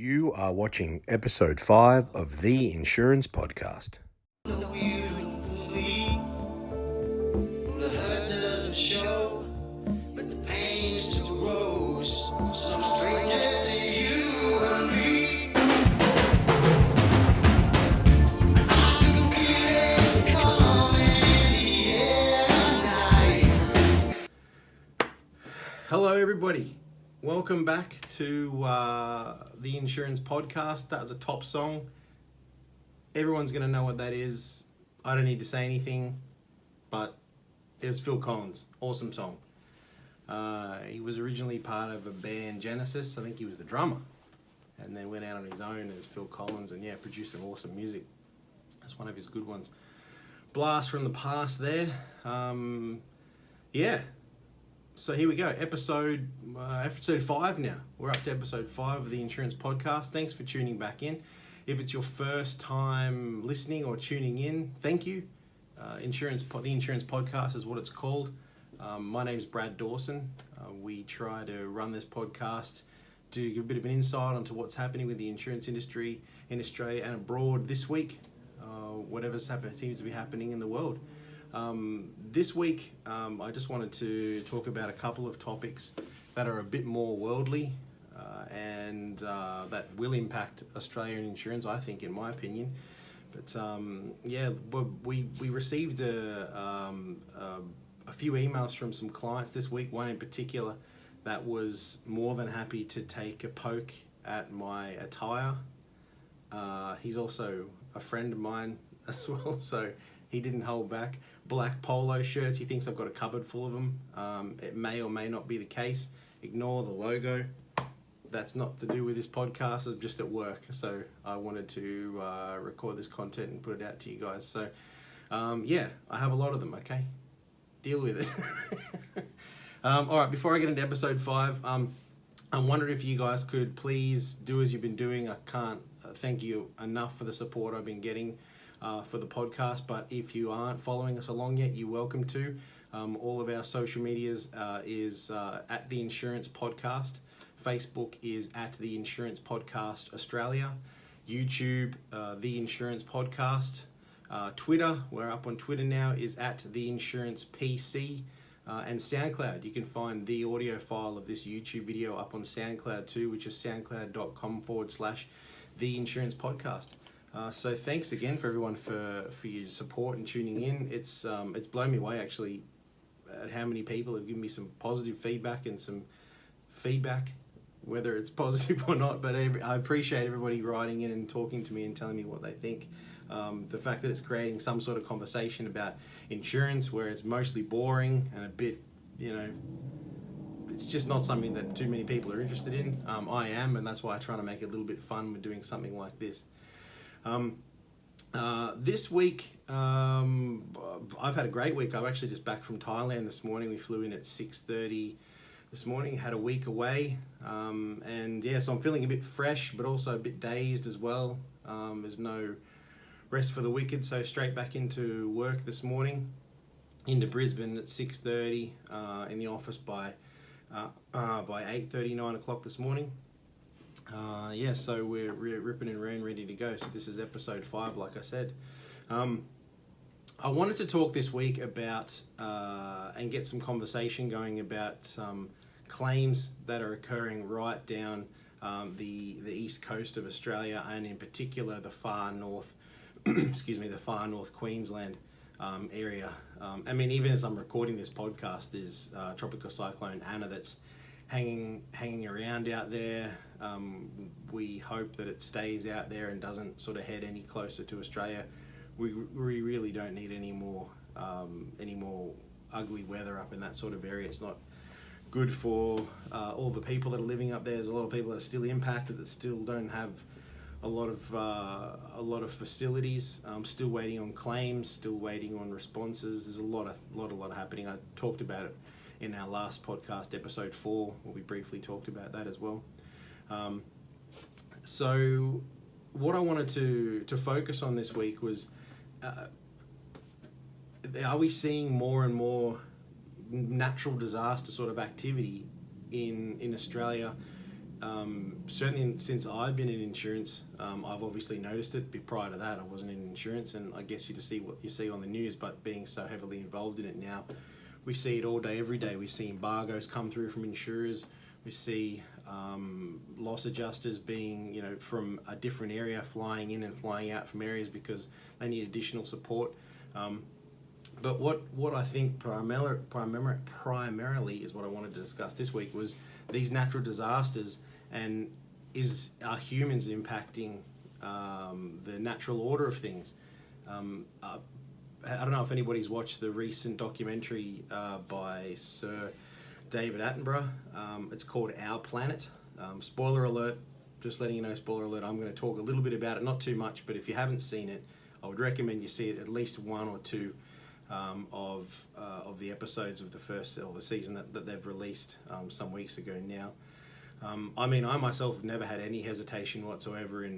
You are watching episode 5 of the Insurance Podcast. Hello everybody, welcome back to the Insurance Podcast. That was a top song. Everyone's going to know what that is. I don't need to say anything, but it was Phil Collins. Awesome song. He was originally part of a band, Genesis. I think he was the drummer, and then went out on his own as Phil Collins and produced some awesome music. That's one of his good ones. Blast from the past there. So here we go, episode 5 now. We're up to episode 5 of the Insurance Podcast. Thanks for tuning back in. If it's your first time listening or tuning in, thank you. The Insurance Podcast is what it's called. My name's Brad Dawson. We try to run this podcast to give a bit of an insight onto what's happening with the insurance industry in Australia and abroad this week. Whatever's happening seems to be happening in the world. This week, I just wanted to talk about a couple of topics that are a bit more worldly and that will impact Australian insurance, I think, in my opinion. But we received a few emails from some clients this week, one in particular that was more than happy to take a poke at my attire. He's also a friend of mine as well, so he didn't hold back. Black polo shirts, he thinks I've got a cupboard full of them. It may or may not be the case. Ignore the logo. That's not to do with this podcast, I'm just at work. So I wanted to record this content and put it out to you guys. So I have a lot of them, okay? Deal with it. All right, before I get into episode 5, I'm wondering if you guys could please do as you've been doing. I can't thank you enough for the support I've been getting for the podcast, but if you aren't following us along yet, you're welcome to. All of our social medias is at the Insurance Podcast. Facebook is at the Insurance Podcast Australia. YouTube, the Insurance Podcast. Twitter, we're up on Twitter now, is at the Insurance PC. And SoundCloud, you can find the audio file of this YouTube video up on SoundCloud too, which is soundcloud.com/the Insurance Podcast. So thanks again for everyone for your support and tuning in. It's blown me away actually at how many people have given me some positive feedback and some feedback, whether it's positive or not. But I appreciate everybody writing in and talking to me and telling me what they think. The fact that it's creating some sort of conversation about insurance where it's mostly boring and a bit, it's just not something that too many people are interested in. I am, and that's why I try to make it a little bit fun with doing something like this. This week, I've had a great week. I'm actually just back from Thailand this morning. We flew in at 6:30 this morning, had a week away. So I'm feeling a bit fresh, but also a bit dazed as well. There's no rest for the wicked, so straight back into work this morning, into Brisbane at 6:30, in the office by 8:30, 9 o'clock this morning. So we're ripping and raring, ready to go. So this is episode 5, like I said. I wanted to talk this week about and get some conversation going about some claims that are occurring right down the east coast of Australia, and in particular the far north, the far north Queensland area. Even as I'm recording this podcast, there's Tropical Cyclone Anna that's hanging around out there. We hope that it stays out there and doesn't sort of head any closer to Australia. We really don't need any more ugly weather up in that sort of area. It's not good for all the people that are living up there. There's a lot of people that are still impacted, that still don't have a lot of facilities. Still waiting on claims, still waiting on responses. There's a lot happening. I talked about it in our last podcast, episode 4, where we briefly talked about that as well. So what I wanted to focus on this week was, are we seeing more and more natural disaster sort of activity in Australia certainly since I've been in insurance, I've obviously noticed it. Prior to that, I wasn't in insurance, and I guess you just see what you see on the news, but being so heavily involved in it now, we see it all day, every day. We see embargoes come through from insurers. We see loss adjusters being, from a different area, flying in and flying out from areas because they need additional support. But what I think primarily is what I wanted to discuss this week was these natural disasters, and are humans impacting the natural order of things. I don't know if anybody's watched the recent documentary by Sir David Attenborough. It's called Our Planet. Spoiler alert, just letting you know, spoiler alert, I'm going to talk a little bit about it, not too much, but if you haven't seen it, I would recommend you see it, at least one or two of the episodes of the first or the season that they've released some weeks ago now. I myself have never had any hesitation whatsoever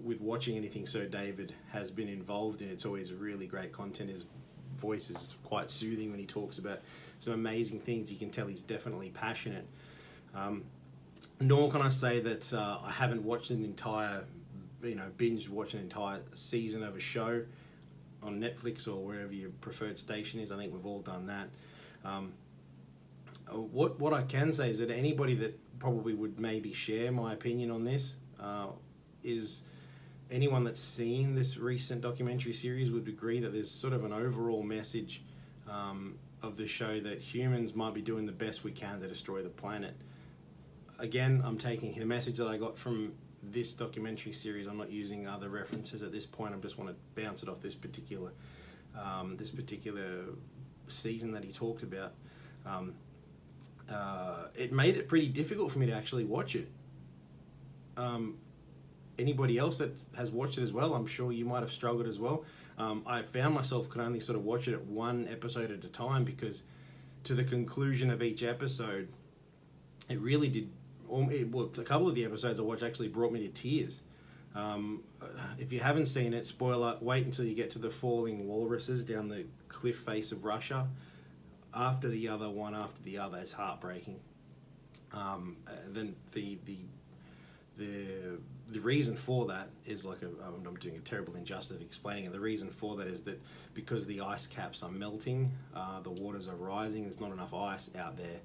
with watching anything Sir David has been involved in. It's always really great content. His voice is quite soothing when he talks about some amazing things. You can tell he's definitely passionate. Nor can I say that I haven't watched an entire, binge watch an entire season of a show on Netflix or wherever your preferred station is. I think we've all done that. What I can say is that anybody that probably would maybe share my opinion on this is anyone that's seen this recent documentary series would agree that there's sort of an overall message of the show that humans might be doing the best we can to destroy the planet. Again, I'm taking the message that I got from this documentary series. I'm not using other references at this point. I just want to bounce it off this particular season that he talked about. It made it pretty difficult for me to actually watch it. Anybody else that has watched it as well, I'm sure you might have struggled as well. I found myself could only sort of watch it at one episode at a time, because to the conclusion of each episode, it really did. A couple of the episodes I watched actually brought me to tears. If you haven't seen it, spoiler, wait until you get to the falling walruses down the cliff face of Russia. After the other, it's heartbreaking. Then the reason for that is I'm doing a terrible injustice of explaining it. The reason for that is that because the ice caps are melting, the waters are rising. There's not enough ice out there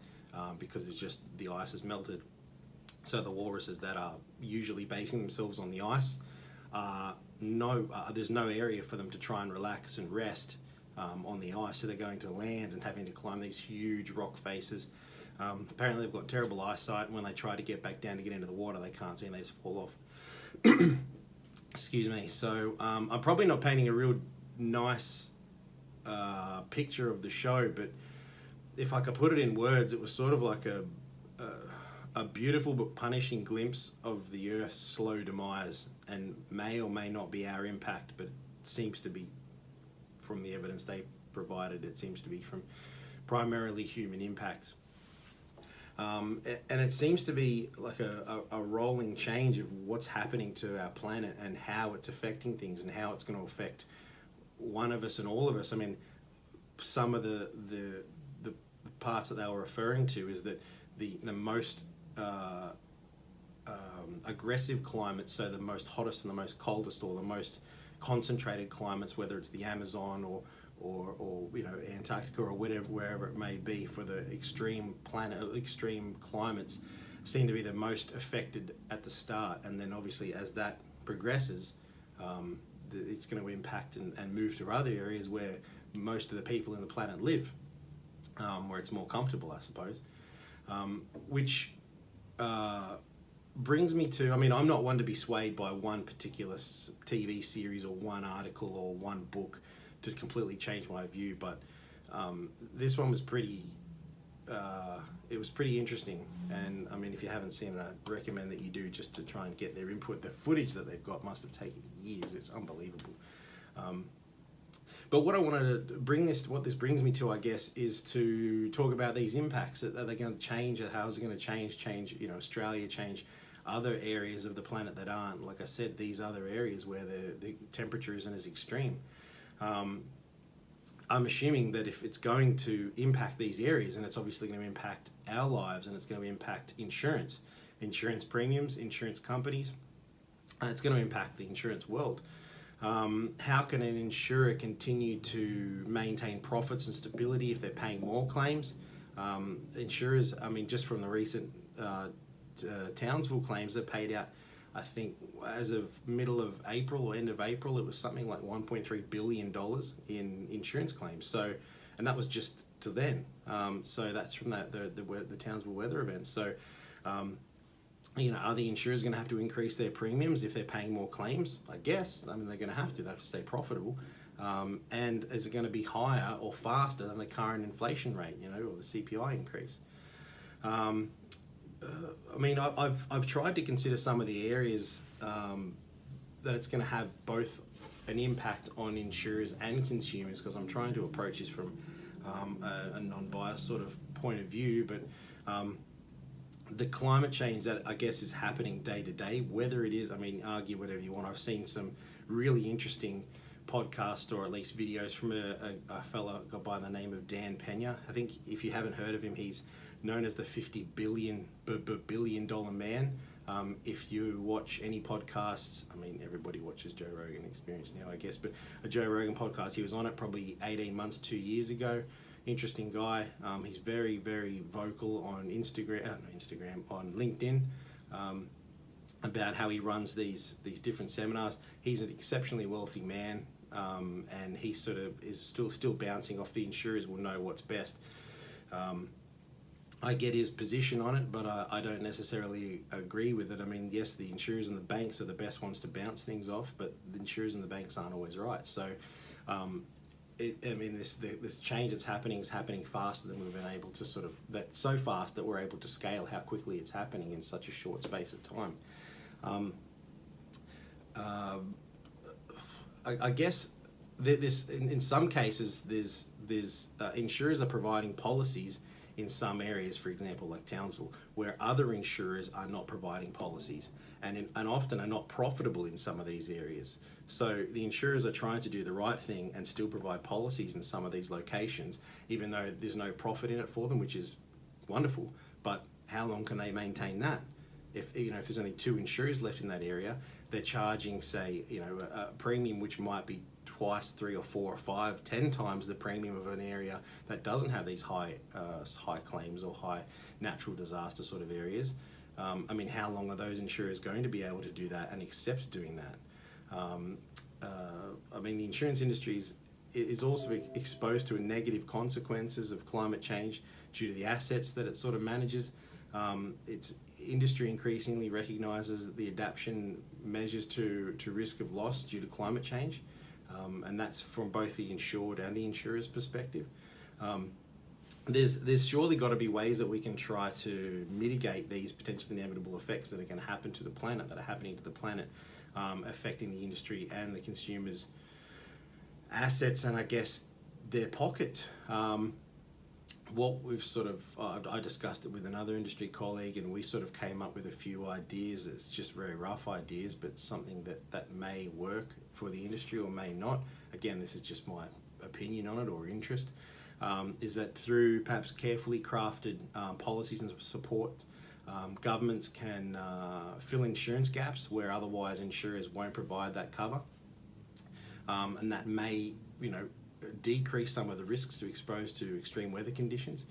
because it's just the ice has melted. So the walruses that are usually basing themselves on the ice, there's no area for them to try and relax and rest on the ice. So they're going to land and having to climb these huge rock faces. Apparently they've got terrible eyesight, and when they try to get back down to get into the water, they can't see and they just fall off. Excuse me. So I'm probably not painting a real nice picture of the show, but if I could put it in words, it was sort of like a beautiful but punishing glimpse of the Earth's slow demise, and may or may not be our impact, but it seems to be, from the evidence they provided, it seems to be from primarily human impact. And it seems to be like a rolling change of what's happening to our planet and how it's affecting things and how it's going to affect one of us and all of us. I mean, some of the parts that they were referring to is that the most aggressive climates, so the most hottest and the most coldest, or the most concentrated climates, whether it's the Amazon or Antarctica or wherever it may be, for the extreme climates, seem to be the most affected at the start, and then obviously as that progresses, it's going to impact and move to other areas where most of the people in the planet live, where it's more comfortable, I suppose. Which brings me to, I'm not one to be swayed by one particular TV series or one article or one book to completely change my view, but this one was pretty interesting, and if you haven't seen it, I recommend that you do, just to try and get their input. The footage that they've got must have taken years. It's unbelievable. But what I wanted to what this brings me to, I guess, is to talk about these impacts. Are they going to change? How is it going to change Australia, change other areas of the planet that aren't, like I said, these other areas where the temperature isn't as extreme? I'm assuming that if it's going to impact these areas, and it's obviously going to impact our lives, and it's going to impact insurance, insurance premiums, insurance companies. It's going to impact the insurance world. How can an insurer continue to maintain profits and stability if they're paying more claims? Insurers, I mean, just from the recent Townsville claims, they paid out, I think, as of middle of April or end of April, it was something like $1.3 billion in insurance claims. So, and that was just to then. So that's from the Townsville weather event. So, are the insurers going to have to increase their premiums if they're paying more claims? I guess. I mean, they're going to have to. They have to stay profitable. And is it going to be higher or faster than the current inflation rate, or the CPI increase? I mean, I've tried to consider some of the areas that it's going to have both an impact on insurers and consumers, because I'm trying to approach this from a non-biased sort of point of view. But the climate change that I guess is happening day to day, whether it is, I mean, argue whatever you want. I've seen some really interesting podcasts, or at least videos, from a fella by the name of Dan Pena. I think if you haven't heard of him, he's known as the $50 billion man. If you watch any podcasts, I mean, everybody watches Joe Rogan Experience now, I guess, but a Joe Rogan podcast, he was on it probably 18 months, 2 years ago. Interesting guy. He's very, very vocal on on LinkedIn, about how he runs these different seminars. He's an exceptionally wealthy man, and he sort of is still bouncing off the insurers will know what's best. I get his position on it, but I don't necessarily agree with it. I mean, yes, the insurers and the banks are the best ones to bounce things off, but the insurers and the banks aren't always right. So, this change that's happening is happening faster than we've been able to so fast that we're able to scale how quickly it's happening in such a short space of time. I guess in some cases, there's insurers are providing policies in some areas, for example, like Townsville, where other insurers are not providing policies and often are not profitable in some of these areas. So the insurers are trying to do the right thing and still provide policies in some of these locations, even though there's no profit in it for them, which is wonderful. But how long can they maintain that? If there's only 2 insurers left in that area, they're charging, say, a premium which might be twice, 3 or 4 or 5, 10 times the premium of an area that doesn't have these high claims or high natural disaster sort of areas. I mean, how long are those insurers going to be able to do that and accept doing that? I mean, the insurance industry is also exposed to negative consequences of climate change due to the assets that it sort of manages. Its industry increasingly recognises the adaptation measures to risk of loss due to climate change. And that's from both the insured and the insurer's perspective. There's surely got to be ways that we can try to mitigate these potentially inevitable effects that are going to happen to the planet, that are happening to the planet, affecting the industry and the consumers' assets and, I guess, their pocket. What we've I discussed it with another industry colleague, and we sort of came up with a few ideas. It's just very rough ideas, but something that may work for the industry or may not. Again, this is just my opinion on it or interest. Is that through perhaps carefully crafted policies and support, governments can fill insurance gaps where otherwise insurers won't provide that cover, and that may, decrease some of the risks to expose to extreme weather conditions.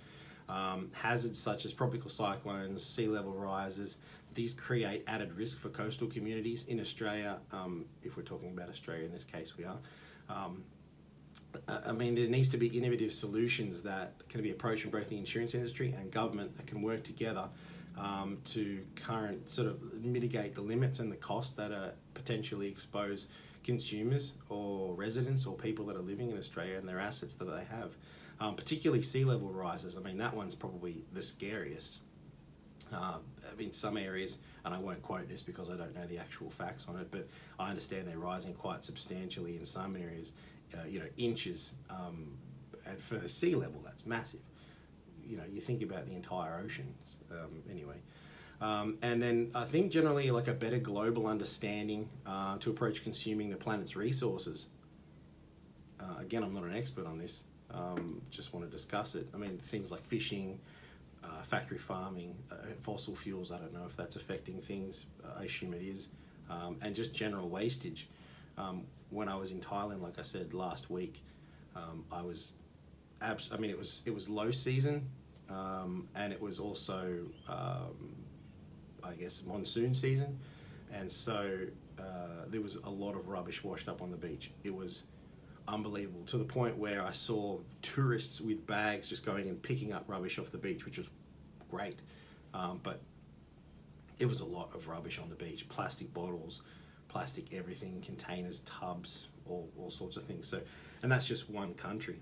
Hazards such as tropical cyclones, sea level rises, these create added risk for coastal communities in Australia, if we're talking about Australia in this case we are. I mean, there needs to be innovative solutions that can be approached from both the insurance industry and government that can work together to mitigate the limits and the costs that are potentially expose consumers or residents or people that are living in Australia and their assets that they have, particularly sea level rises. I mean, that one's probably the scariest. In some areas, and I won't quote this because I don't know the actual facts on it, but I understand they're rising quite substantially in some areas, inches, and for the sea level, that's massive. You think about the entire ocean, anyway. And then I think generally like a better global understanding to approach consuming the planet's resources. Again, I'm not an expert on this, just want to discuss it. I mean, things like fishing, factory farming, fossil fuels. I don't know if that's affecting things. I assume it is, and just general wastage. When I was in Thailand, like I said last week, I was it was low season, and it was also I guess monsoon season, and so there was a lot of rubbish washed up on the beach. It was unbelievable, to the point where I saw tourists with bags just going and picking up rubbish off the beach, which was great, but it was a lot of rubbish on the beach. Plastic bottles, plastic everything, containers, tubs, all sorts of things. So, and that's just one country.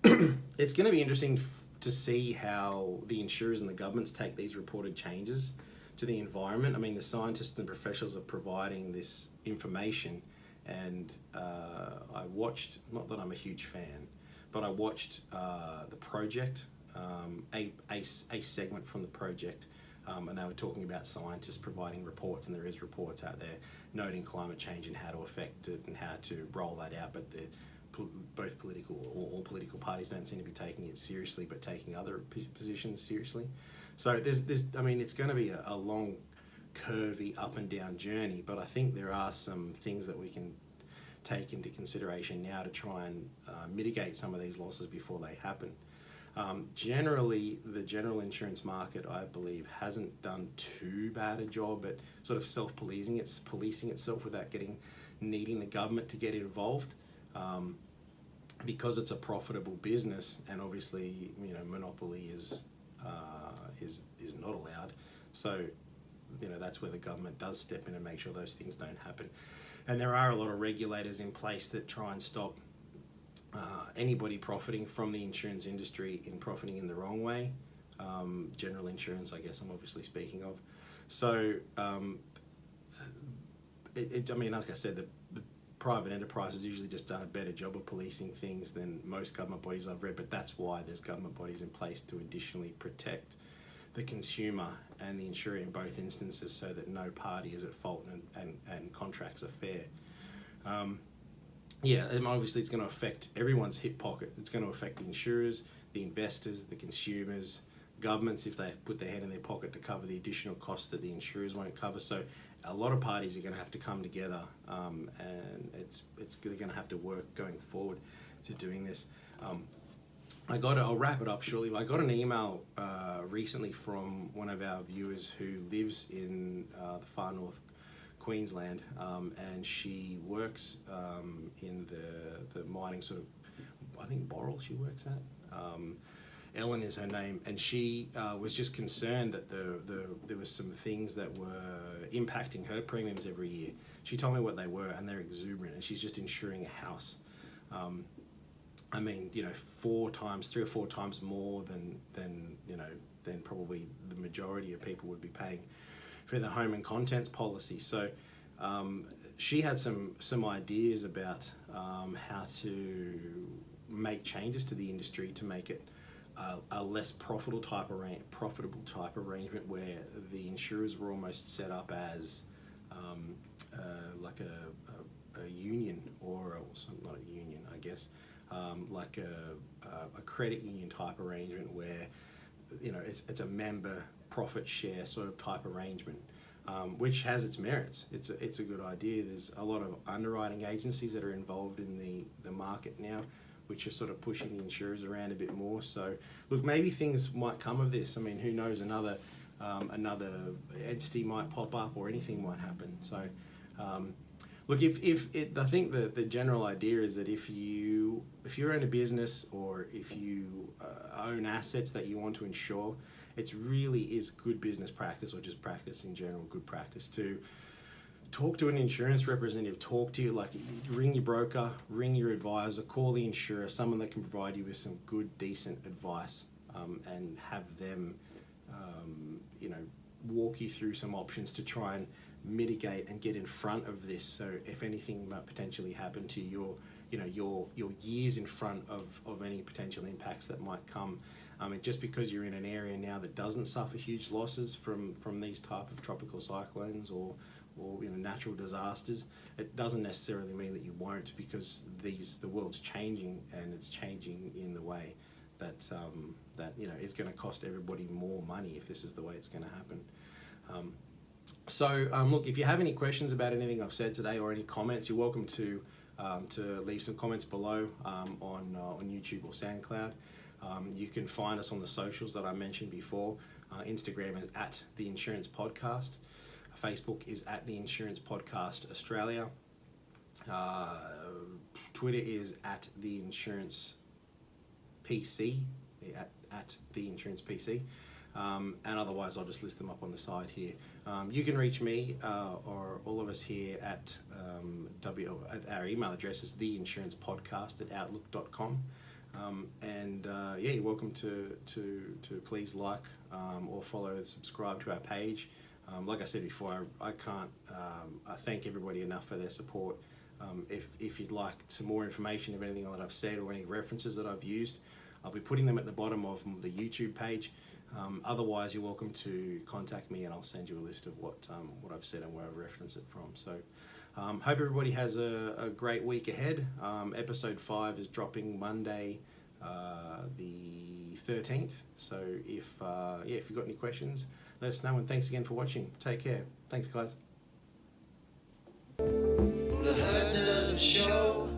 It's going to be interesting to see how the insurers and the governments take these reported changes to the environment. I mean, the scientists and the professionals are providing this information, and I watched, not that I'm a huge fan, but I watched the project, a segment from the project, and they were talking about scientists providing reports, and there is reports out there noting climate change and how to affect it and how to roll that out, but both political or all political parties don't seem to be taking it seriously, but taking other positions seriously. So I mean, it's going to be a long, curvy, up and down journey, but I think there are some things that we can take into consideration now to try and mitigate some of these losses before they happen. Generally, the general insurance market, I believe, hasn't done too bad a job at sort of self-policing. It's policing itself without needing the government to get involved, because it's a profitable business, and obviously, you know, monopoly is not allowed. So, you know, that's where the government does step in and make sure those things don't happen. And there are a lot of regulators in place that try and stop anybody profiting from the insurance industry in profiting in the wrong way. General insurance, I guess I'm obviously speaking of. So, I mean, like I said, the private enterprise has usually just done a better job of policing things than most government bodies I've read, but that's why there's government bodies in place to additionally protect the consumer and the insurer in both instances, so that no party is at fault and contracts are fair. Yeah, and obviously it's going to affect everyone's hip pocket. It's going to affect the insurers, the investors, the consumers, governments if they put their hand in their pocket to cover the additional costs that the insurers won't cover. So a lot of parties are going to have to come together, and they're going to have to work going forward to doing this. I'll wrap it up shortly. I got an email recently from one of our viewers who lives in the far north Queensland, and she works in the mining sort of, I think Boral she works at. Ellen is her name, and she was just concerned that there was some things that were impacting her premiums every year. She told me what they were, and they're exuberant, and she's just insuring a house. I mean, you know, 3 or 4 times more than probably the majority of people would be paying for the home and contents policy. So she had some ideas about how to make changes to the industry to make it a less profitable type arrangement, where the insurers were almost set up as like a union, or not a union, I guess, like a credit union type arrangement, where, you know, it's a member profit share sort of type arrangement, which has its merits. It's a good idea. There's a lot of underwriting agencies that are involved in the market now, which are sort of pushing the insurers around a bit more. So, look, maybe things might come of this. I mean, who knows? Another entity might pop up, or anything might happen. So, look, I think the general idea is that if you own a business, or if you own assets that you want to insure, it really is good business practice, or just practice in general, good practice to talk to an insurance representative, talk to ring your broker, ring your advisor, call the insurer, someone that can provide you with some good, decent advice, and have them, walk you through some options to try and mitigate and get in front of this. So if anything might potentially happen to your years in front of any potential impacts that might come. Just because you're in an area now that doesn't suffer huge losses from these type of tropical cyclones or natural disasters, it doesn't necessarily mean that you won't, because the world's changing, and it's changing in the way that is going to cost everybody more money if this is the way it's going to happen. Look, if you have any questions about anything I've said today or any comments, you're welcome to leave some comments below on YouTube or SoundCloud. You can find us on the socials that I mentioned before. Instagram is @The Insurance Podcast. Facebook is @The Insurance Podcast Australia. Twitter is @The Insurance PC, at The Insurance PC. And otherwise, I'll just list them up on the side here. You can reach me or all of us here at our email address is theinsurancepodcast@outlook.com. You're welcome to please like or follow and subscribe to our page. Like I said before, I can't thank everybody enough for their support. If you'd like some more information of anything that I've said or any references that I've used, I'll be putting them at the bottom of the YouTube page. Otherwise, you're welcome to contact me and I'll send you a list of what I've said and where I've referenced it from. So hope everybody has a great week ahead. Episode 5 is dropping Monday the 13th. So if you've got any questions, let us know, and thanks again for watching. Take care. Thanks, guys. The hurt doesn't show.